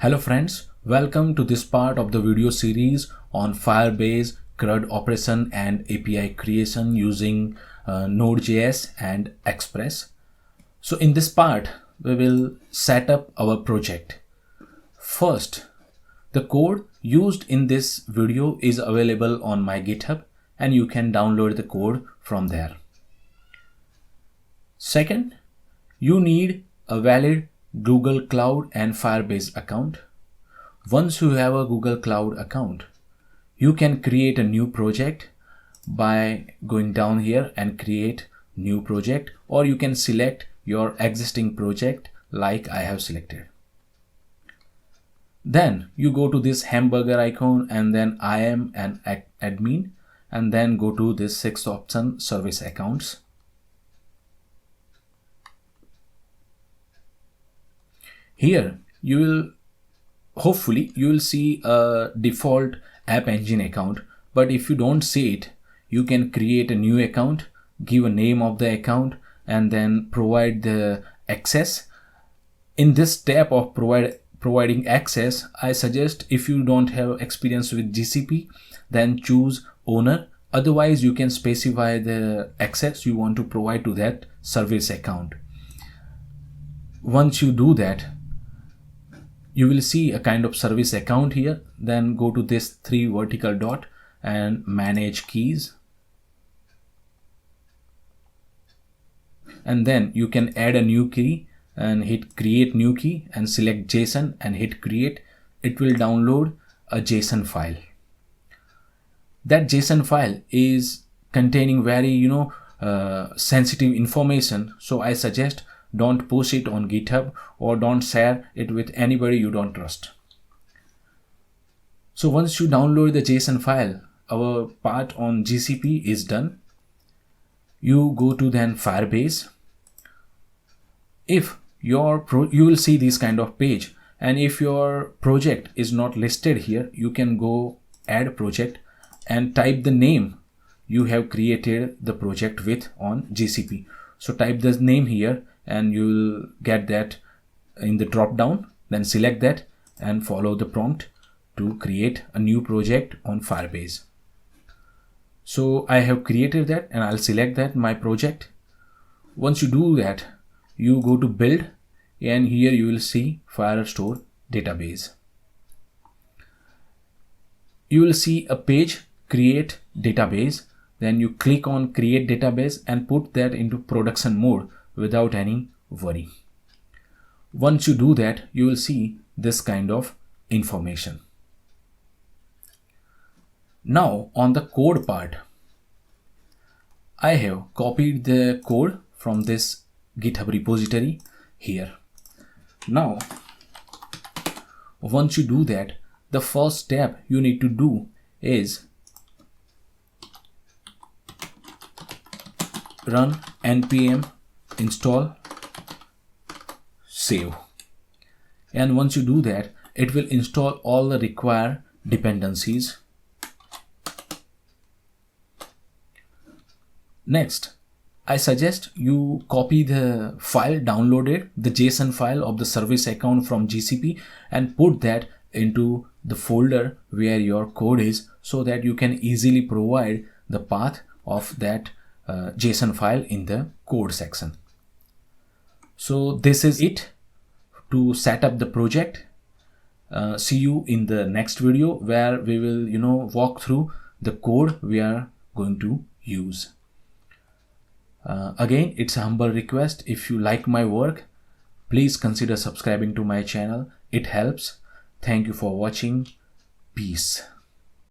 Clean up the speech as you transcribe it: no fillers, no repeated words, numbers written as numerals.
Hello friends, welcome to this part of the video series on Firebase CRUD operation and API creation using Node.js and Express. So in this part, we will set up our project. First, the code used in this video is available on my GitHub and you can download the code from there. Second, you need a valid Google Cloud and Firebase account. Once you have a Google Cloud account, you can create a new project by going down here and create new project, or you can select your existing project like I have selected. Then you go to this hamburger icon and then I am an admin, and then go to this sixth option, service accounts. Here hopefully you will see a default App Engine account, but if you don't see it, you can create a new account, give a name of the account, and then provide the access. In this tab of providing access, I suggest if you don't have experience with GCP, then choose owner. Otherwise, you can specify the access you want to provide to that service account. Once you do that, you will see a kind of service account here. Then go to this 3 vertical dot and manage keys. And then you can add a new key and hit create new key and select JSON and hit create. It will download a JSON file. That JSON file is containing very sensitive information. So I suggest don't post it on GitHub or don't share it with anybody you don't trust. So once you download the JSON file, our part on GCP is done. You go to then Firebase. If you will see this kind of page, and if your project is not listed here, you can go add project and type the name you have created the project with on GCP. So type the name here and you will get that in the drop down. Then select that and follow the prompt to create a new project on Firebase. So I have created that and I'll select that my project. Once you do that, you go to build and here you will see Firestore database. You will see a page create database. Then you click on create database and put that into production mode without any worry. Once you do that, you will see this kind of information. Now on the code part, I have copied the code from this GitHub repository here. Now once you do that, the first step you need to do is run npm install save, and once you do that, it will install all the required dependencies. Next, I suggest you copy the file downloaded, the JSON file of the service account from GCP, and put that into the folder where your code is, so that you can easily provide the path of that JSON file in the code section. So this is it to set up the project. See you in the next video where we will walk through the code we are going to use. Again, it's a humble request. If you like my work, please consider subscribing to my channel. It helps. Thank you for watching. Peace.